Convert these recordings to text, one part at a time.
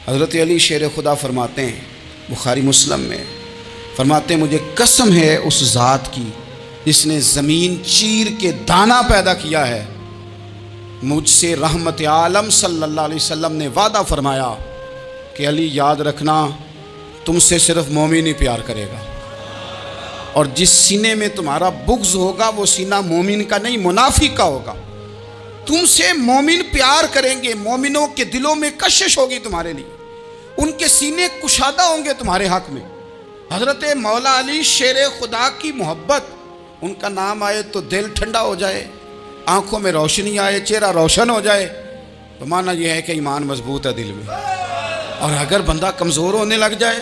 حضرت علی شیر خدا فرماتے ہیں بخاری مسلم میں، فرماتے ہیں مجھے قسم ہے اس ذات کی جس نے زمین چیر کے دانہ پیدا کیا ہے، مجھ سے رحمت عالم صلی اللہ علیہ وسلم نے وعدہ فرمایا کہ علی یاد رکھنا تم سے صرف مومن ہی پیار کرے گا، اور جس سینے میں تمہارا بغض ہوگا وہ سینہ مومن کا نہیں منافق کا ہوگا۔ تم سے مومن پیار کریں گے، مومنوں کے دلوں میں کشش ہوگی تمہارے لیے، ان کے سینے کشادہ ہوں گے تمہارے حق میں۔ حضرت مولا علی شیر خدا کی محبت، ان کا نام آئے تو دل ٹھنڈا ہو جائے، آنکھوں میں روشنی آئے، چہرہ روشن ہو جائے، تو معنی یہ ہے کہ ایمان مضبوط ہے دل میں۔ اور اگر بندہ کمزور ہونے لگ جائے،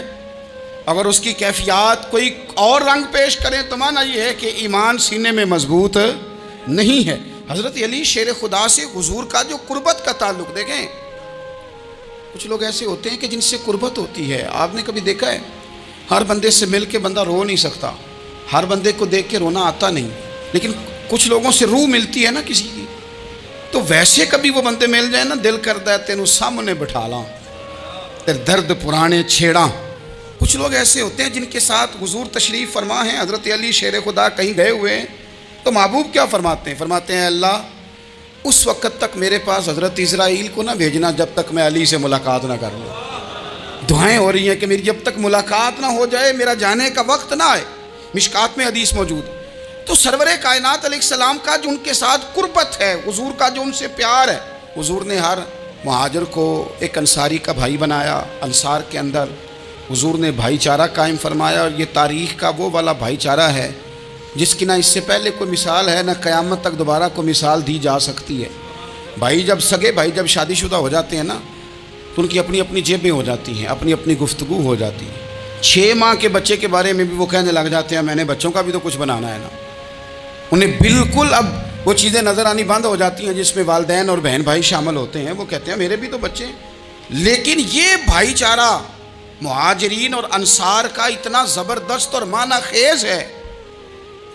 اگر اس کی کیفیات کوئی اور رنگ پیش کریں، تو معنی یہ ہے کہ ایمان سینے میں مضبوط نہیں ہے۔ حضرت علی شیر خدا سے حضور کا جو قربت کا تعلق دیکھیں، کچھ لوگ ایسے ہوتے ہیں کہ جن سے قربت ہوتی ہے، آپ نے کبھی دیکھا ہے ہر بندے سے مل کے بندہ رو نہیں سکتا، ہر بندے کو دیکھ کے رونا آتا نہیں، لیکن کچھ لوگوں سے روح ملتی ہے نا کسی کی، تو ویسے کبھی وہ بندے مل جائیں نا، دل کرتا ہے تینوں سامنے بٹھا لاں تیرے درد پرانے چھیڑاں۔ کچھ لوگ ایسے ہوتے ہیں جن کے ساتھ حضور تشریف فرما ہیں، حضرت علی شیر خدا کہیں گئے ہوئے ہیں، تو محبوب کیا فرماتے ہیں؟ فرماتے ہیں اللہ اس وقت تک میرے پاس حضرت اسرائیل کو نہ بھیجنا جب تک میں علی سے ملاقات نہ کر لوں۔ دعائیں ہو رہی ہیں کہ میری جب تک ملاقات نہ ہو جائے، میرا جانے کا وقت نہ آئے۔ مشکات میں حدیث موجود ہے۔ تو سرور کائنات علیہ السلام کا جو ان کے ساتھ قربت ہے، حضور کا جو ان سے پیار ہے، حضور نے ہر مہاجر کو ایک انصاری کا بھائی بنایا، انصار کے اندر حضور نے بھائی چارہ قائم فرمایا، اور یہ تاریخ کا وہ والا بھائی چارہ ہے جس کی نہ اس سے پہلے کوئی مثال ہے، نہ قیامت تک دوبارہ کوئی مثال دی جا سکتی ہے۔ بھائی جب سگے بھائی جب شادی شدہ ہو جاتے ہیں نا، تو ان کی اپنی اپنی جیبیں ہو جاتی ہیں، اپنی اپنی گفتگو ہو جاتی ہے۔ 6 ماہ کے بچے کے بارے میں بھی وہ کہنے لگ جاتے ہیں میں نے بچوں کا بھی تو کچھ بنانا ہے نا۔ انہیں بالکل اب وہ چیزیں نظر آنی بند ہو جاتی ہیں جس میں والدین اور بہن بھائی شامل ہوتے ہیں، وہ کہتے ہیں میرے بھی تو بچے ہیں۔ لیکن یہ بھائی چارہ مہاجرین اور انصار کا اتنا زبردست اور معنی خیز ہے،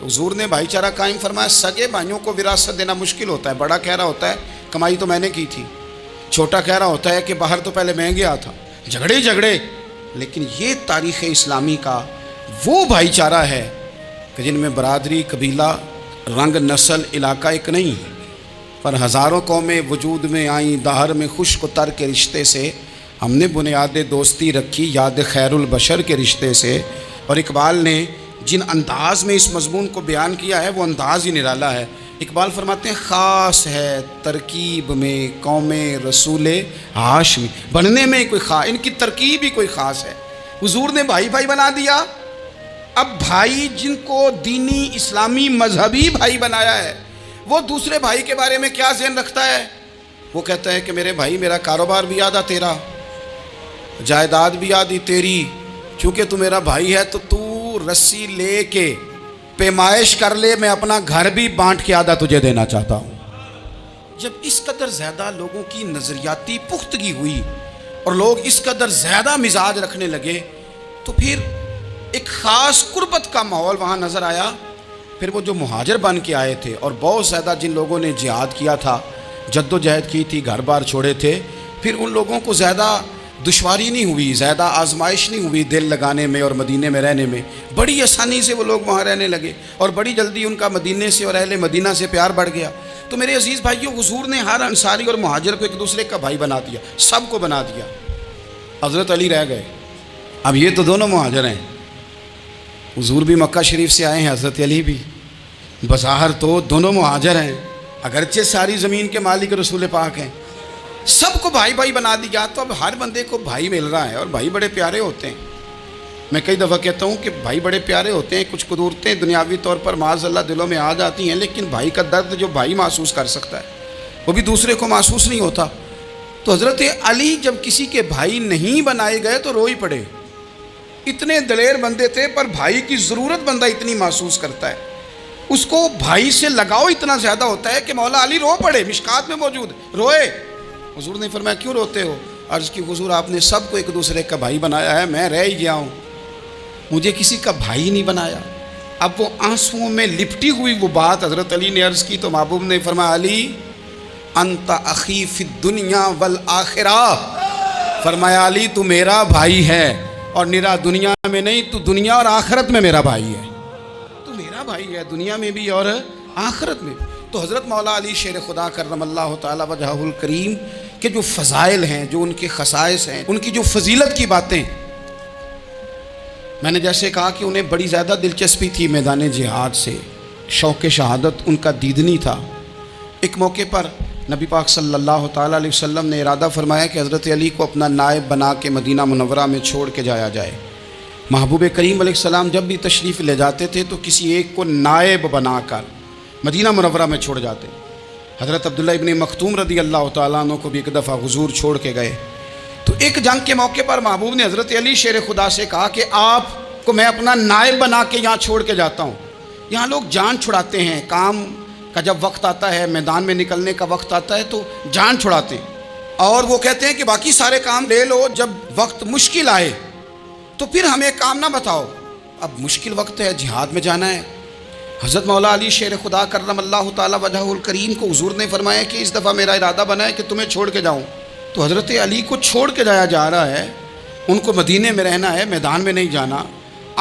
حضور نے بھائی چارہ قائم فرمایا۔ سگے بھائیوں کو وراثت دینا مشکل ہوتا ہے، بڑا کہہ رہا ہوتا ہے کمائی تو میں نے کی تھی، چھوٹا کہہ رہا ہوتا ہے کہ باہر تو پہلے میں گیا تھا، جھگڑے، لیکن یہ تاریخ اسلامی کا وہ بھائی چارہ ہے کہ جن میں برادری، قبیلہ، رنگ، نسل، علاقہ ایک نہیں، پر ہزاروں قومیں وجود میں آئیں، دہر میں خشک و تر کے رشتے سے ہم نے بنیاد دوستی رکھی، یاد خیر البشر کے رشتے سے۔ اور اقبال نے جن انداز میں اس مضمون کو بیان کیا ہے وہ انداز ہی نرالا ہے۔ اقبال فرماتے ہیں خاص ہے ترکیب میں قوم رسول ہاشمی، بننے میں کوئی خاص، ان کی ترکیب ہی کوئی خاص ہے۔ حضور نے بھائی بھائی بنا دیا۔ اب بھائی جن کو دینی اسلامی مذہبی بھائی بنایا ہے، وہ دوسرے بھائی کے بارے میں کیا ذہن رکھتا ہے؟ وہ کہتا ہے کہ میرے بھائی میرا کاروبار بھی آدھا تیرا، جائیداد بھی آدھی تیری، چونکہ تو میرا بھائی ہے تو تو رسی لے کے پیمائش کر لے، میں اپنا گھر بھی بانٹ کے آدھا تجھے دینا چاہتا ہوں۔ جب اس قدر زیادہ لوگوں کی نظریاتی پختگی ہوئی اور لوگ اس قدر زیادہ مزاج رکھنے لگے، تو پھر ایک خاص قربت کا ماحول وہاں نظر آیا۔ پھر وہ جو مہاجر بن کے آئے تھے اور بہت زیادہ جن لوگوں نے جہاد کیا تھا، جد و جہد کی تھی، گھر بار چھوڑے تھے، پھر ان لوگوں کو زیادہ دشواری نہیں ہوئی، زیادہ آزمائش نہیں ہوئی دل لگانے میں اور مدینے میں رہنے میں، بڑی آسانی سے وہ لوگ وہاں رہنے لگے، اور بڑی جلدی ان کا مدینے سے اور اہل مدینہ سے پیار بڑھ گیا۔ تو میرے عزیز بھائیوں، حضور نے ہر انصاری اور مہاجر کو ایک دوسرے کا بھائی بنا دیا، سب کو بنا دیا۔ حضرت علی رہ گئے، اب یہ تو دونوں مہاجر ہیں، حضور بھی مکہ شریف سے آئے ہیں، حضرت علی بھی، بظاہر تو دونوں مہاجر ہیں، اگرچہ ساری زمین کے مالک رسول پاک ہیں، سب کو بھائی بھائی بنا دیا۔ تو اب ہر بندے کو بھائی مل رہا ہے، اور بھائی بڑے پیارے ہوتے ہیں۔ میں کئی دفعہ کہتا ہوں کہ بھائی بڑے پیارے ہوتے ہیں، کچھ قدورتیں دنیاوی طور پر معاذ اللہ دلوں میں آ جاتی ہیں، لیکن بھائی کا درد جو بھائی محسوس کر سکتا ہے وہ بھی دوسرے کو محسوس نہیں ہوتا۔ تو حضرت علی جب کسی کے بھائی نہیں بنائے گئے تو رو ہی پڑے، اتنے دلیر بندے تھے، پر بھائی کی ضرورت بندہ اتنی محسوس کرتا ہے، اس کو بھائی سے لگاؤ اتنا زیادہ ہوتا ہے کہ مولا علی رو پڑے، مشکات میں موجود، روئے۔ حضور نے فرمایا کیوں روتے ہو؟ عرض کی حضور آپ نے سب کو ایک دوسرے کا بھائی بنایا ہے، میں رہ ہی گیا ہوں، مجھے کسی کا بھائی نہیں بنایا۔ اب وہ آنسوؤں میں لپٹی ہوئی وہ بات حضرت علی نے عرض کی تو محبوب نے فرمایا علی انت اخی فی الدنیا والآخرہ فرمایا علی تو میرا بھائی ہے اور نرا دنیا میں نہیں، تو دنیا اور آخرت میں میرا بھائی ہے، تو میرا بھائی ہے دنیا میں بھی اور آخرت میں بھی۔ تو حضرت مولا علی شیر خدا کرم اللہ تعالی وجہہ الکریم کے جو فضائل ہیں، جو ان کے خصائص ہیں، ان کی جو فضیلت کی باتیں، میں نے جیسے کہا کہ انہیں بڑی زیادہ دلچسپی تھی میدان جہاد سے، شوق شہادت ان کا دیدنی تھا۔ ایک موقع پر نبی پاک صلی اللہ تعالیٰ علیہ وسلم نے ارادہ فرمایا کہ حضرت علی کو اپنا نائب بنا کے مدینہ منورہ میں چھوڑ کے جایا جائے۔ محبوب کریم علیہ السلام جب بھی تشریف لے جاتے تھے تو کسی ایک کو نائب بنا کر مدینہ منورہ میں چھوڑ جاتے۔ حضرت عبداللہ ابن مختوم رضی اللہ تعالیٰ عنہ کو بھی ایک دفعہ حضور چھوڑ کے گئے، تو ایک جنگ کے موقع پر محبوب نے حضرت علی شیر خدا سے کہا کہ آپ کو میں اپنا نائب بنا کے یہاں چھوڑ کے جاتا ہوں۔ یہاں لوگ جان چھڑاتے ہیں، کام کا جب وقت آتا ہے، میدان میں نکلنے کا وقت آتا ہے تو جان چھڑاتے ہیں، اور وہ کہتے ہیں کہ باقی سارے کام لے لو، جب وقت مشکل آئے تو پھر ہمیں کام نہ بتاؤ۔ اب مشکل وقت ہے، جہاد میں جانا ہے۔ حضرت مولا علی شیر خدا کرم اللہ تعالی وجہہ الکریم کو حضور نے فرمایا کہ اس دفعہ میرا ارادہ بنا ہے کہ تمہیں چھوڑ کے جاؤں۔ تو حضرت علی کو چھوڑ کے جایا جا رہا ہے، ان کو مدینے میں رہنا ہے، میدان میں نہیں جانا۔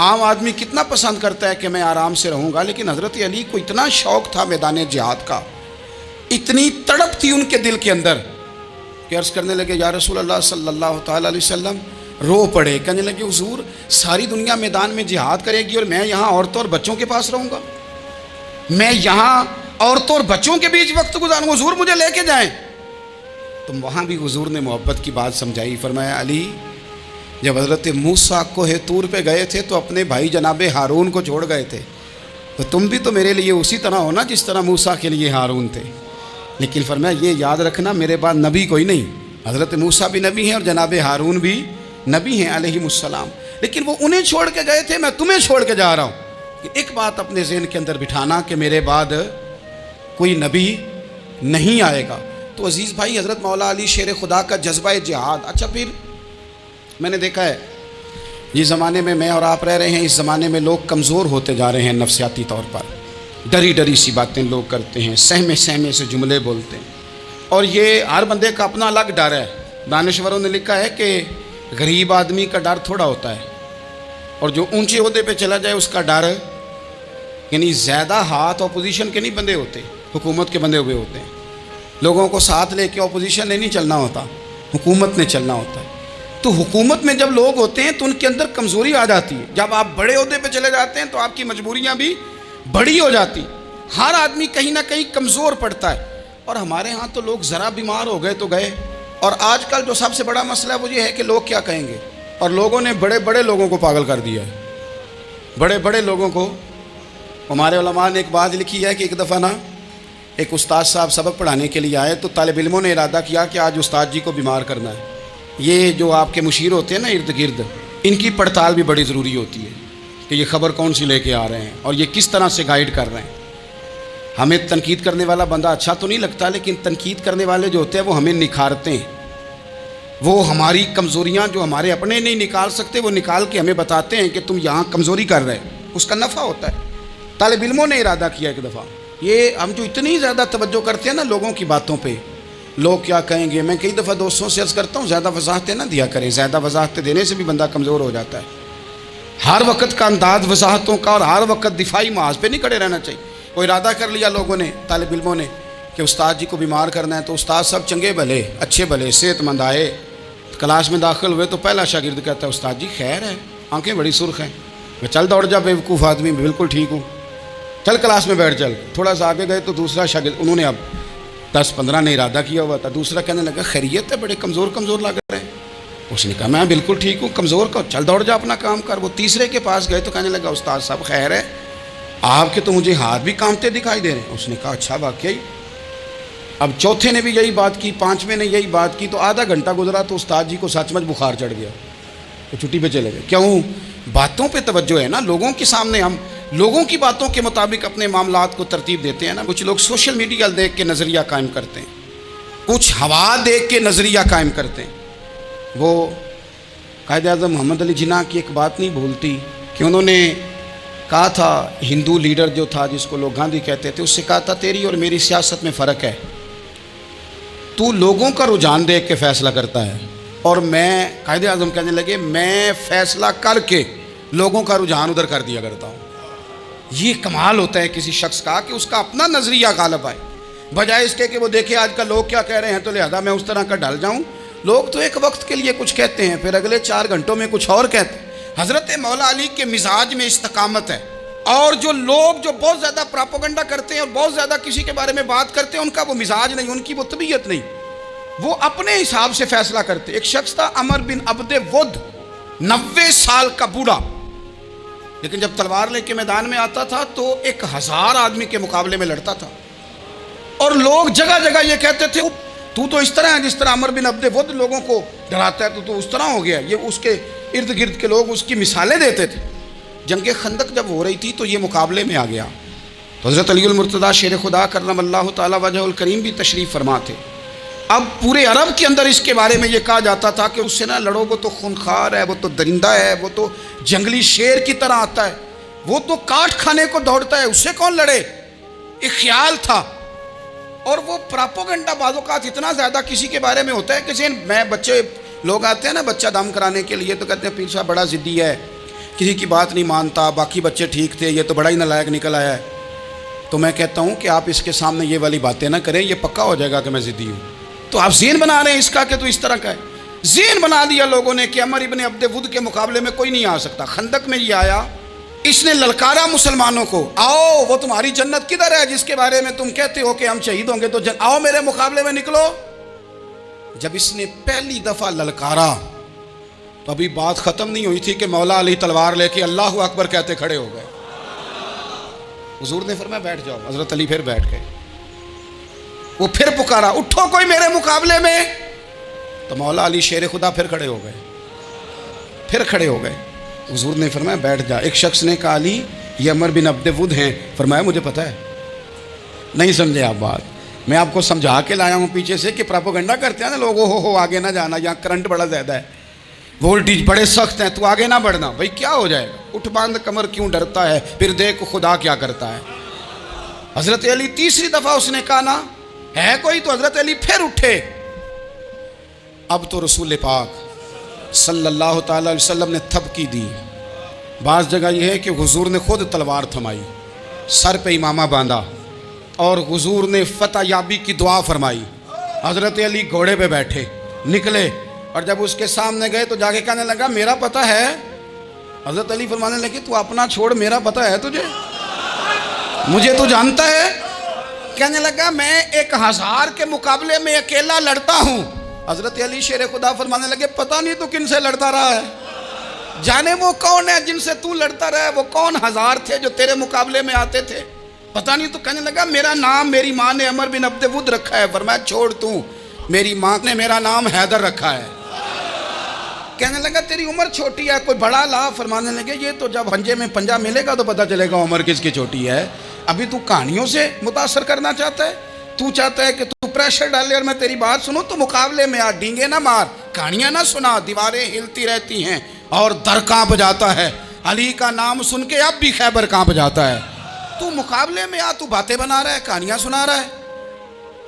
عام آدمی کتنا پسند کرتا ہے کہ میں آرام سے رہوں گا، لیکن حضرت علی کو اتنا شوق تھا میدان جہاد کا، اتنی تڑپ تھی ان کے دل کے اندر کہ عرض کرنے لگے یا رسول اللہ صلی اللہ تعالیٰ علیہ وسلم، رو پڑے، کہنے لگے حضور ساری دنیا میدان میں جہاد کرے گی اور میں یہاں عورتوں اور بچوں کے پاس رہوں گا، میں یہاں عورتوں اور بچوں کے بیچ وقت گزاروں، حضور مجھے لے کے جائیں۔ تو وہاں بھی حضور نے محبت کی بات سمجھائی، فرمایا علی جب حضرت موسیٰ کوہ طور پہ گئے تھے تو اپنے بھائی جناب ہارون کو چھوڑ گئے تھے، تو تم بھی تو میرے لیے اسی طرح ہونا جس طرح موسیٰ کے لیے ہارون تھے، لیکن فرمایا یہ یاد رکھنا میرے بعد نبی کوئی نہیں، حضرت موسیٰ بھی نبی ہیں اور جناب ہارون بھی نبی ہیں علیہم السلام، لیکن وہ انہیں چھوڑ کے گئے تھے، میں تمہیں چھوڑ کے جا رہا ہوں۔ ایک بات اپنے ذہن کے اندر بٹھانا کہ میرے بعد کوئی نبی نہیں آئے گا۔ تو عزیز بھائی، حضرت مولا علی شیر خدا کا جذبہ جہاد، اچھا پھر میں نے دیکھا ہے جس زمانے میں اور آپ رہ رہے ہیں، اس زمانے میں لوگ کمزور ہوتے جا رہے ہیں نفسیاتی طور پر، ڈری ڈری سی باتیں لوگ کرتے ہیں، سہمے سہمے سے جملے بولتے ہیں، اور یہ ہر بندے کا اپنا الگ ڈر ہے۔ دانشوروں نے لکھا ہے کہ غریب آدمی کا ڈر تھوڑا ہوتا ہے اور جو اونچے عہدے پہ چلا جائے اس کا ڈر، یعنی زیادہ ہاتھ اپوزیشن کے نہیں بندے ہوتے، حکومت کے بندے ہوئے ہوتے ہیں۔ لوگوں کو ساتھ لے کے اپوزیشن نے نہیں چلنا ہوتا، حکومت نے چلنا ہوتا ہے۔ تو حکومت میں جب لوگ ہوتے ہیں تو ان کے اندر کمزوری آ جاتی ہے، جب آپ بڑے عہدے پہ چلے جاتے ہیں تو آپ کی مجبوریاں بھی بڑی ہو جاتی، ہر آدمی کہیں نہ کہیں کمزور پڑتا ہے۔ اور ہمارے ہاں تو لوگ ذرا بیمار ہو گئے تو گئے، اور آج کل جو سب سے بڑا مسئلہ ہے وہ یہ ہے کہ لوگ کیا کہیں گے، اور لوگوں نے بڑے بڑے لوگوں کو پاگل کر دیا ہے، بڑے بڑے لوگوں کو۔ ہمارے علماء نے ایک بات لکھی ہے کہ ایک دفعہ نا ایک استاد صاحب سبق پڑھانے کے لیے آئے تو طالب علموں نے ارادہ کیا کہ آج استاد جی کو بیمار کرنا ہے۔ یہ جو آپ کے مشیر ہوتے ہیں نا ارد گرد، ان کی پڑتال بھی بڑی ضروری ہوتی ہے کہ یہ خبر کون سی لے کے آ رہے ہیں اور یہ کس طرح سے گائیڈ کر رہے ہیں۔ ہمیں تنقید کرنے والا بندہ اچھا تو نہیں لگتا، لیکن تنقید کرنے والے جو ہوتے ہیں وہ ہمیں نکھارتے ہیں، وہ ہماری کمزوریاں جو ہمارے اپنے نہیں نکال سکتے وہ نکال کے ہمیں بتاتے ہیں کہ تم یہاں کمزوری کر رہے، اس کا نفع ہوتا ہے۔ طالب علموں نے ارادہ کیا ایک دفعہ، یہ ہم جو اتنی زیادہ توجہ کرتے ہیں نا لوگوں کی باتوں پہ، لوگ کیا کہیں گے، میں کئی دفعہ دوستوں سے عرض کرتا ہوں زیادہ وضاحتیں نہ دیا کریں، زیادہ وضاحتیں دینے سے بھی بندہ کمزور ہو جاتا ہے۔ ہر وقت کا انداز وضاحتوں کا اور ہر وقت دفاعی محاذ پہ نہیں کھڑے رہنا چاہیے۔ وہ ارادہ کر لیا لوگوں نے، طالب علموں نے، کہ استاد جی کو بیمار کرنا ہے، تو استاد سب چنگے بھلے اچھے بھلے صحت مند آئے، کلاس میں داخل ہوئے تو پہلا شاگرد کہتا ہے استاد جی خیر ہے، آنکھیں بڑی سرخ ہیں۔ میں چل دوڑ جا بیوقوف آدمی، بالکل ٹھیک ہوں، چل کلاس میں بیٹھ چل۔ تھوڑا سا آگے گئے تو دوسرا شاگرد، انہوں نے اب 10-15 نے ارادہ کیا ہوا تھا، دوسرا کہنے لگا خیریت ہے، بڑے کمزور کمزور لگ رہے ہیں۔ اس نے کہا میں بالکل ٹھیک ہوں، کمزور کا چل دوڑ جا اپنا کام کر۔ وہ تیسرے کے پاس گئے تو کہنے لگا استاد صاحب خیر ہے، آپ کے تو مجھے ہاتھ بھی کامتے دکھائی دے رہے ہیں۔ اس نے کہا اچھا واقعی۔ اب چوتھے نے بھی یہی بات کی، پانچویں نے یہی بات کی، تو آدھا گھنٹہ گزرا تو استاد جی کو سچ مچ بخار چڑھ گیا، تو چھٹی پہ چلے گئے۔ کیوں؟ باتوں پہ توجہ ہے نا، لوگوں کے سامنے ہم لوگوں کی باتوں کے مطابق اپنے معاملات کو ترتیب دیتے ہیں نا۔ کچھ لوگ سوشل میڈیا دیکھ کے نظریہ قائم کرتے ہیں، کچھ ہوا دیکھ کے نظریہ قائم کرتے ہیں۔ وہ قائد اعظم محمد علی جناح کی ایک بات نہیں بھولتی کہ انہوں نے کہا تھا، ہندو لیڈر جو تھا جس کو لوگ گاندھی کہتے تھے، اس سے کہا تھا تیری اور میری سیاست میں فرق ہے، تو لوگوں کا رجحان دیکھ کے فیصلہ کرتا ہے، اور میں قائد اعظم کہنے لگے میں فیصلہ کر کے لوگوں کا رجحان ادھر کر دیا کرتا ہوں. یہ کمال ہوتا ہے کسی شخص کا کہ اس کا اپنا نظریہ غالب آئے، بجائے اس کے کہ وہ دیکھے آج کل لوگ کیا کہہ رہے ہیں تو لہذا میں اس طرح کا ڈال جاؤں. لوگ تو ایک وقت کے لیے کچھ کہتے ہیں، پھر اگلے 4 گھنٹوں میں کچھ اور کہتے ہیں. حضرت مولا علی کے مزاج میں استقامت ہے. اور جو لوگ جو بہت زیادہ پراپوگنڈا کرتے ہیں اور بہت زیادہ کسی کے بارے میں بات کرتے ہیں، ان کا وہ مزاج نہیں، ان کی وہ طبیعت نہیں، وہ اپنے حساب سے فیصلہ کرتے. ایک شخص تھا عمر بن عبد ود، 90 سال کا بوڑھا، لیکن جب تلوار لے کے میدان میں آتا تھا تو 1000 آدمی کے مقابلے میں لڑتا تھا. اور لوگ جگہ جگہ یہ کہتے تھے تو اس طرح ہے جس طرح عمر بن عبد ود لوگوں کو ڈراتا ہے تو اس طرح ہو گیا. یہ اس کے ارد گرد کے لوگ اس کی مثالیں دیتے تھے. جنگ خندق جب ہو رہی تھی تو یہ مقابلے میں آ گیا. تو حضرت علی المرتضیٰ شیر خدا کرم اللہ تعالی وجہ الکریم بھی تشریف فرما تھے. اب پورے عرب کے اندر اس کے بارے میں یہ کہا جاتا تھا کہ اس سے نہ لڑو، وہ تو خونخوار ہے، وہ تو درندہ ہے، وہ تو جنگلی شیر کی طرح آتا ہے، وہ تو کاٹ کھانے کو دوڑتا ہے، اس سے کون لڑے. ایک خیال تھا. اور وہ پراپوگنڈا بعض اوقات اتنا زیادہ کسی کے بارے میں ہوتا ہے کہ میں بچے لوگ آتے ہیں نا بچہ دم کرانے کے لیے تو کہتے ہیں پیر صاحب بڑا ضدی ہے، کسی کی بات نہیں مانتا، باقی بچے ٹھیک تھے، یہ تو بڑا ہی نالائق نکل آیا ہے. تو میں کہتا ہوں کہ آپ اس کے سامنے یہ والی باتیں نہ کریں، یہ پکا ہو جائے گا کہ میں ضدی ہوں. تو آپ ذہن بنا رہے ہیں اس کا کہ تو اس طرح کا ہے. ذہن بنا دیا لوگوں نے کہ عمر ابن عبد ود کے مقابلے میں کوئی نہیں آ سکتا. خندق میں یہ آیا، اس نے للکارا مسلمانوں کو، آؤ وہ تمہاری جنت کدھر ہے جس کے بارے میں تم کہتے ہو کہ ہم شہید ہوں گے تو آؤ میرے مقابلے میں نکلو. جب اس نے پہلی دفعہ للکارا تو ابھی بات ختم نہیں ہوئی تھی کہ مولا علی تلوار لے کے اللہ اکبر کہتے کھڑے ہو گئے. حضور نے فرمایا بیٹھ جاؤ. حضرت علی پھر بیٹھ گئے. وہ پھر پکارا اٹھو کوئی میرے مقابلے میں، تو مولا علی شیر خدا پھر کھڑے ہو گئے، پھر کھڑے ہو گئے. حضور نے فرمایا بیٹھ جا. ایک شخص نے کہا علی یہ عمر بن عبد ود ہیں. فرمایا مجھے پتہ ہے. نہیں سمجھے آپ بات، میں آپ کو سمجھا کے لایا ہوں پیچھے سے کہ پراپوگنڈا کرتے ہیں نا لوگ، ہو آگے نہ جانا، یہاں کرنٹ بڑا زیادہ ہے، وولٹیج بڑے سخت ہیں، تو آگے نہ بڑھنا. بھائی کیا ہو جائے گا، اٹھ باندھ کمر کیوں ڈرتا ہے، پھر دیکھ خدا کیا کرتا ہے. حضرت علی تیسری دفعہ اس نے کہا نا ہے کوئی، تو حضرت علی پھر اٹھے. اب تو رسول پاک صلی اللہ تعالی علیہ وسلم نے تھپکی دی. بعض جگہ یہ ہے کہ حضور نے خود تلوار تھمائی، سر پہ امامہ باندھا اور حضور نے فتح یابی کی دعا فرمائی. حضرت علی گھوڑے پہ بیٹھے نکلے اور جب اس کے سامنے گئے تو جا کے کہنے لگا میرا پتہ ہے. حضرت علی فرمانے لگے تو اپنا چھوڑ، میرا پتہ ہے تجھے، مجھے تو جانتا ہے. کہنے لگا میں 1000 کے مقابلے میں اکیلا لڑتا ہوں. حضرت علی شیر خدا فرمانے لگے پتہ نہیں تو کن سے لڑتا رہا ہے، جانے وہ کون ہے جن سے تو لڑتا رہا ہے، وہ کون 1000 تھے جو تیرے مقابلے میں آتے تھے، پتہ نہیں. تو کہنے لگا میرا نام میری ماں نے عمر بن عبد ود رکھا ہے. فرمایا چھوڑ تو، میری ماں نے میرا نام حیدر رکھا ہے. کہنے لگا تیری عمر چھوٹی ہے، کوئی بڑا لا. فرمانے لگے یہ تو جب پنجے میں پنجہ ملے گا تو پتہ چلے گا عمر کس کی چھوٹی ہے. ابھی تو کہانیوں سے متاثر کرنا چاہتا ہے، تو چاہتا ہے کہ تو پریشر ڈالے اور میں تیری بات سنوں. تو مقابلے میں آ، ڈینگے نہ مار، کہانیاں نہ سنا، دیواریں ہلتی رہتی ہیں اور در کانپ جاتا ہے. علی کا نام سن کے اب بھی خیبر کانپ جاتا ہے. تو مقابلے میں آ، تو باتیں بنا رہا ہے، کہانیاں سنا رہا ہے.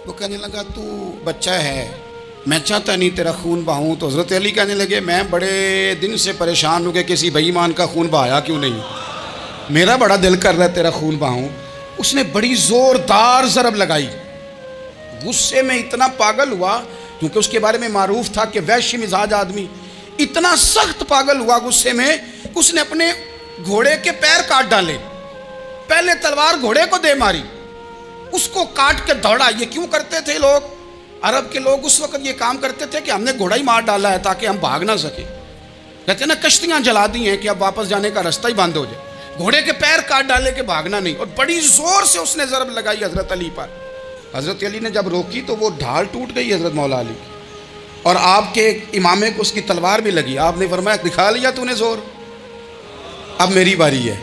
وہ کہنے لگا تو بچہ ہے، میں چاہتا نہیں تیرا خون بہاؤں. تو حضرت علی کہنے لگے میں بڑے دن سے پریشان ہوں کہ کسی بے ایمان کا خون بہایا کیوں نہیں، میرا بڑا دل کر رہا ہے تیرا خون بہاؤں. اس نے بڑی زوردار ضرب لگائی. غصے میں اتنا پاگل ہوا، کیونکہ اس کے بارے میں معروف تھا کہ وحشی مزاج آدمی، اتنا سخت پاگل ہوا غصے میں، اس نے اپنے گھوڑے کے پیر کاٹ ڈالے. پہلے تلوار گھوڑے کو دے ماری، اس کو کاٹ کے دوڑا. یہ کیوں کرتے تھے لوگ، عرب کے لوگ اس وقت یہ کام کرتے تھے کہ ہم نے گھوڑا ہی مار ڈالا ہے تاکہ ہم بھاگ نہ سکیں. کہتے ہیں نا کشتیاں جلا دی ہیں کہ اب واپس جانے کا راستہ ہی بند ہو جائے. گھوڑے کے پیر کاٹ ڈالے کہ بھاگنا نہیں. اور بڑی زور سے اس نے ضرب لگائی حضرت علی پر. حضرت علی نے جب روکی تو وہ ڈھال ٹوٹ گئی حضرت مولا علی کی، اور آپ کے امامے کو اس کی تلوار بھی لگی. آپ نے فرمایا دکھا لیا تو نے زور، اب میری باری ہے.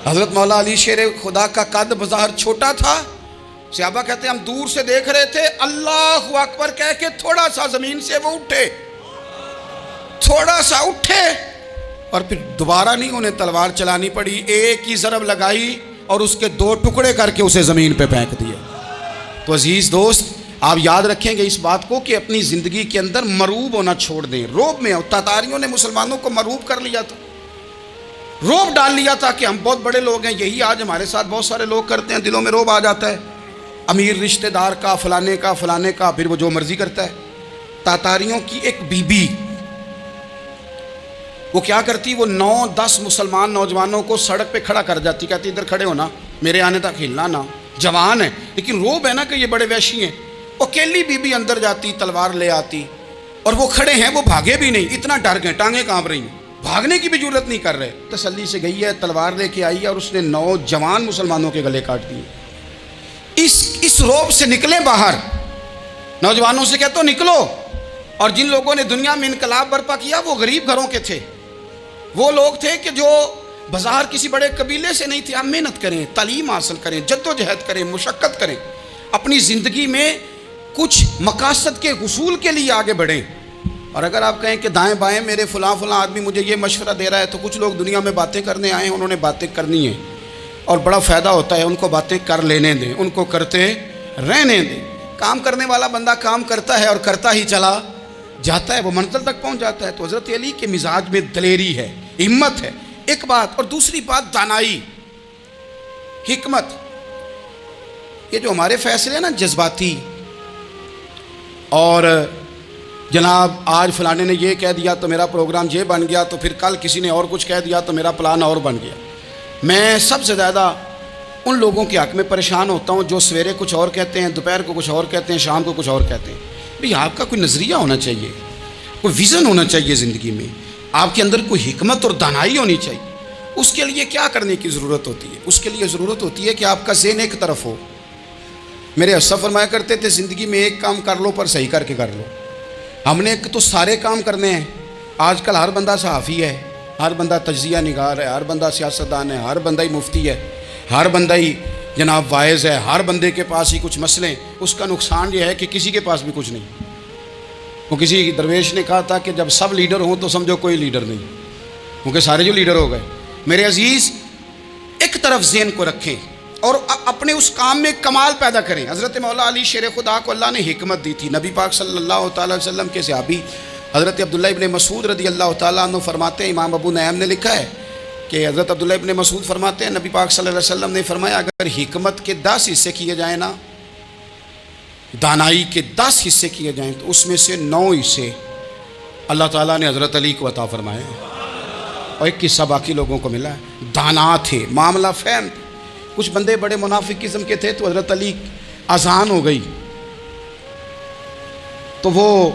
حضرت مولا علی شیر خدا کا قد بظاہر چھوٹا تھا. صحابہ کہتے ہیں ہم دور سے دیکھ رہے تھے، اللہ اکبر کہہ کے تھوڑا سا زمین سے وہ اٹھے، تھوڑا سا اٹھے اور پھر دوبارہ نہیں انہیں تلوار چلانی پڑی. ایک ہی ضرب لگائی اور اس کے 2 ٹکڑے کر کے اسے زمین پہ پھینک دیے. تو عزیز دوست، آپ یاد رکھیں گے اس بات کو کہ اپنی زندگی کے اندر مروب ہونا چھوڑ دیں. روب میں تاتاریوں نے مسلمانوں کو مروب کر لیا تھا, روب ڈال لیا تھا کہ ہم بہت بڑے لوگ ہیں. یہی آج ہمارے ساتھ بہت سارے لوگ کرتے ہیں, دلوں میں روب آ جاتا ہے امیر رشتہ دار کا, فلانے کا, پھر وہ جو مرضی کرتا ہے. تاتاریوں کی ایک بی بی وہ کیا کرتی, وہ 9-10 مسلمان نوجوانوں کو سڑک پہ کھڑا کر جاتی, کہتی ادھر کھڑے ہونا, میرے آنے تک ہلنا نہ, جوان ہے لیکن روب ہے نا کہ یہ بڑے وحشی ہیں. اکیلی بی بی اندر جاتی, تلوار لے آتی, اور وہ کھڑے ہیں, وہ بھاگے بھی نہیں, اتنا ڈر گئے, ٹانگیں کانپ رہی ہیں, بھاگنے کی بھی ضرورت نہیں کر رہے. تسلی سے گئی ہے, تلوار لے کے آئی ہے, اور اس نے 9 جوان مسلمانوں کے گلے کاٹ دیے. اس روب سے نکلیں باہر, نوجوانوں سے کہتا ہوں نکلو. اور جن لوگوں نے دنیا میں انقلاب برپا کیا وہ غریب گھروں کے تھے, وہ لوگ تھے کہ جو بازار کسی بڑے قبیلے سے نہیں تھے. آپ محنت کریں, تعلیم حاصل کریں, جد و جہد کریں, مشقت کریں, اپنی زندگی میں کچھ مقاصد کے حصول کے لیے آگے بڑھیں. اور اگر آپ کہیں کہ دائیں بائیں میرے فلاں آدمی مجھے یہ مشورہ دے رہا ہے, تو کچھ لوگ دنیا میں باتیں کرنے آئے ہیں, انہوں نے باتیں کرنی ہیں اور بڑا فائدہ ہوتا ہے, ان کو باتیں کر لینے دیں, ان کو کرتے رہنے دیں. کام کرنے والا بندہ کام کرتا ہے اور کرتا ہی چلا جاتا ہے, وہ منزل تک پہنچ جاتا ہے. تو حضرت علی کے مزاج میں دلیری ہے, ہمت ہے, ایک بات. اور دوسری بات دانائی, حکمت. یہ جو ہمارے فیصلے ہیں نا جذباتی, اور جناب آج فلانے نے یہ کہہ دیا تو میرا پروگرام یہ بن گیا, تو پھر کل کسی نے اور کچھ کہہ دیا تو میرا پلان اور بن گیا. میں سب سے زیادہ ان لوگوں کے حق میں پریشان ہوتا ہوں جو سویرے کچھ اور کہتے ہیں, دوپہر کو کچھ اور کہتے ہیں, شام کو کچھ اور کہتے ہیں. بھئی آپ کا کوئی نظریہ ہونا چاہیے, کوئی ویژن ہونا چاہیے زندگی میں, آپ کے اندر کوئی حکمت اور دانائی ہونی چاہیے. اس کے لیے کیا کرنے کی ضرورت ہوتی ہے؟ اس کے لیے ضرورت ہوتی ہے کہ آپ کا ذہن ایک طرف ہو. میرے اسلاف فرمایا کرتے تھے زندگی میں ایک کام کر لو پر صحیح کر کے کر لو. ہم نے تو سارے کام کرنے ہیں. آج کل ہر بندہ صحافی ہے, ہر بندہ تجزیہ نگار ہے, ہر بندہ سیاستدان ہے, ہر بندہ ہی مفتی ہے, ہر بندہ ہی جناب واعظ ہے, ہر بندے کے پاس ہی کچھ مسئلے. اس کا نقصان یہ ہے کہ کسی کے پاس بھی کچھ نہیں. وہ کسی درویش نے کہا تھا کہ جب سب لیڈر ہوں تو سمجھو کوئی لیڈر نہیں, کیونکہ سارے جو لیڈر ہو گئے. میرے عزیز, ایک طرف ذہن کو رکھیں اور اپنے اس کام میں کمال پیدا کریں. حضرت مولا علی شیر خدا کو اللہ نے حکمت دی تھی. نبی پاک صلی اللہ تعالی وسلم کے صحابی حضرت عبداللہ ابن مسعود رضی اللہ تعالیٰ عنہ فرماتے ہیں, امام ابو نعیم نے لکھا ہے کہ حضرت عبداللہ ابن مسعود فرماتے ہیں نبی پاک صلی اللہ علیہ وسلم نے فرمایا اگر حکمت کے 10 حصے کیے جائیں نا, دانائی کے 10 حصے کیے جائیں, تو اس میں سے 9 حصے اللہ تعالیٰ نے حضرت علی کو عطا فرمائے, اور ایک حصہ باقی لوگوں کو ملا ہے. دانا تھے, معاملہ فہم. کچھ بندے بڑے منافق قسم کے تھے, تو حضرت علی اذان ہو گئی تو وہ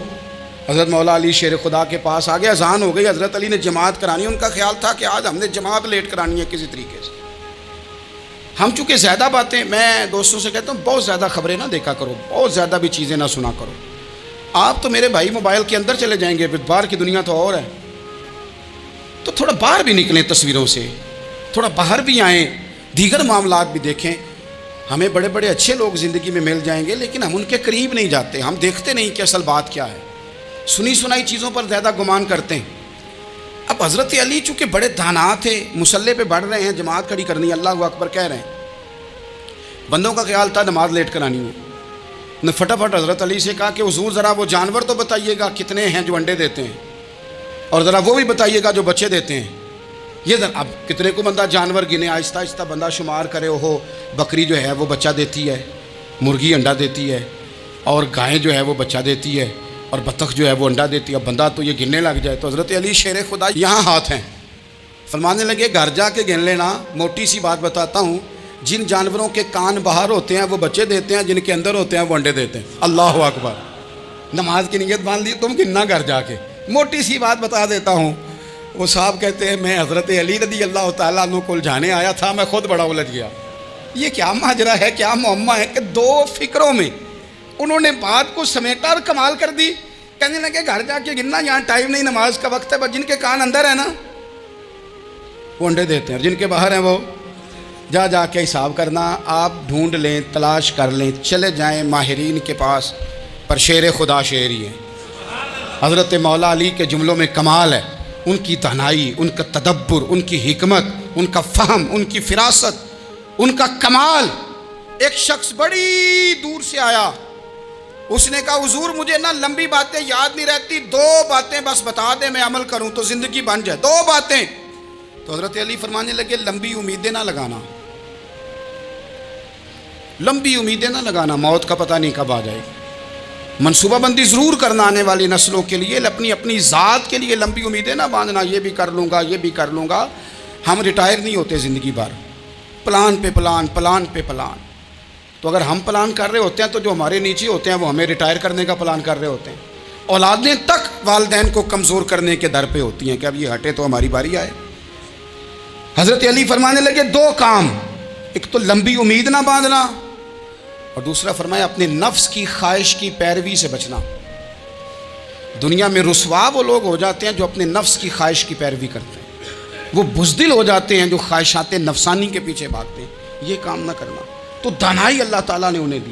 حضرت مولا علی شیر خدا کے پاس آ گئے. اذان ہو گئی, حضرت علی نے جماعت کرانی. ان کا خیال تھا کہ آج ہم نے جماعت لیٹ کرانی ہے کسی طریقے سے. ہم چونکہ زیادہ باتیں, میں دوستوں سے کہتا ہوں بہت زیادہ خبریں نہ دیکھا کرو, بہت زیادہ بھی چیزیں نہ سنا کرو. آپ تو میرے بھائی موبائل کے اندر چلے جائیں گے, باہر کی دنیا تو اور ہے. تو تھوڑا باہر بھی نکلیں تصویروں سے, تھوڑا باہر بھی آئیں, دیگر معاملات بھی دیکھیں. ہمیں بڑے بڑے اچھے لوگ زندگی میں مل جائیں گے, لیکن ہم ان کے قریب نہیں جاتے, ہم دیکھتے نہیں کہ اصل بات کیا ہے, سنی سنائی چیزوں پر زیادہ گمان کرتے ہیں. اب حضرت علی چونکہ بڑے دانا تھے, مسلح پہ بڑھ رہے ہیں, جماعت کھڑی کرنی, اللہ اکبر کہہ رہے ہیں. بندوں کا خیال تھا نماز لیٹ کرانی ہے. نے فٹافٹ حضرت علی سے کہا کہ حضور ذرا وہ جانور تو بتائیے گا کتنے ہیں جو انڈے دیتے ہیں, اور ذرا وہ بھی بتائیے گا جو بچے دیتے ہیں. یہ ذرا اب کتنے کو بندہ جانور گنے, آہستہ آہستہ بندہ شمار کرے. ہو بکری جو ہے وہ بچہ دیتی ہے, مرغی انڈا دیتی ہے, اور گائے جو ہے وہ بچہ دیتی ہے, اور بطخ جو ہے وہ انڈا دیتی ہے. بندہ تو یہ گننے لگ جائے. تو حضرت علی شیر خدا یہاں ہاتھ ہیں, فرمانے لگے گھر جا کے گن لینا. موٹی سی بات بتاتا ہوں, جن جانوروں کے کان باہر ہوتے ہیں وہ بچے دیتے ہیں, جن کے اندر ہوتے ہیں وہ انڈے دیتے ہیں. اللہ اکبر. نماز کی نیت باندھ لی, تم گننا گھر جا کے. موٹی سی بات بتا دیتا ہوں. وہ صاحب کہتے ہیں میں حضرت علی رضی اللہ تعالیٰ عنہ کو الجھانے آیا تھا, میں خود بڑا الجھ گیا. یہ کیا ماجرا ہے, کیا معمہ ہے کہ 2 فکروں میں انہوں نے بات کو سمیٹا اور کمال کر دی. کہنے لگے گھر جا کے گننا, یہاں ٹائم نہیں, نماز کا وقت ہے. بس جن کے کان اندر ہے نا وہ انڈے دیتے ہیں, اور جن کے باہر ہیں وہ جا کے حساب کرنا. آپ ڈھونڈ لیں, تلاش کر لیں, چلے جائیں ماہرین کے پاس, پر شیر خدا شیر ہی ہے. حضرت مولا علی کے جملوں میں کمال ہے, ان کی دانائی, ان کا تدبر, ان کی حکمت, ان کا فہم, ان کی فراست, ان کا کمال. ایک شخص بڑی دور سے آیا, اس نے کہا حضور مجھے نا لمبی باتیں یاد نہیں رہتی، 2 باتیں بس بتا دیں میں عمل کروں تو زندگی بن جائے، 2 باتیں۔ تو حضرت علی فرمانے لگے لمبی امیدیں نہ لگانا، لمبی امیدیں نہ لگانا، موت کا پتہ نہیں کب آ جائے گی۔ منصوبہ بندی ضرور کرنا آنے والی نسلوں کے لیے، اپنی ذات کے لیے لمبی امیدیں نہ باندھنا، یہ بھی کر لوں گا یہ بھی کر لوں گا۔ ہم ریٹائر نہیں ہوتے زندگی بھر، پلان پہ پلان، پلان پہ پلان۔ تو اگر ہم پلان کر رہے ہوتے ہیں تو جو ہمارے نیچے ہوتے ہیں وہ ہمیں ریٹائر کرنے کا پلان کر رہے ہوتے ہیں۔ اولادیں تک والدین کو کمزور کرنے کے در پہ ہوتی ہیں کہ اب یہ ہٹے تو ہماری باری آئے۔ حضرت علی فرمانے لگے 2 کام، ایک تو لمبی امید نہ باندھنا، اور دوسرا فرمایا اپنے نفس کی خواہش کی پیروی سے بچنا۔ دنیا میں رسوا وہ لوگ ہو جاتے ہیں جو اپنے نفس کی خواہش کی پیروی کرتے ہیں، وہ بزدل ہو جاتے ہیں جو خواہشات نفسانی کے پیچھے بھاگتے ہیں۔ یہ کام نہ کرنا، تو دانائی اللہ تعالیٰ نے انہیں دی۔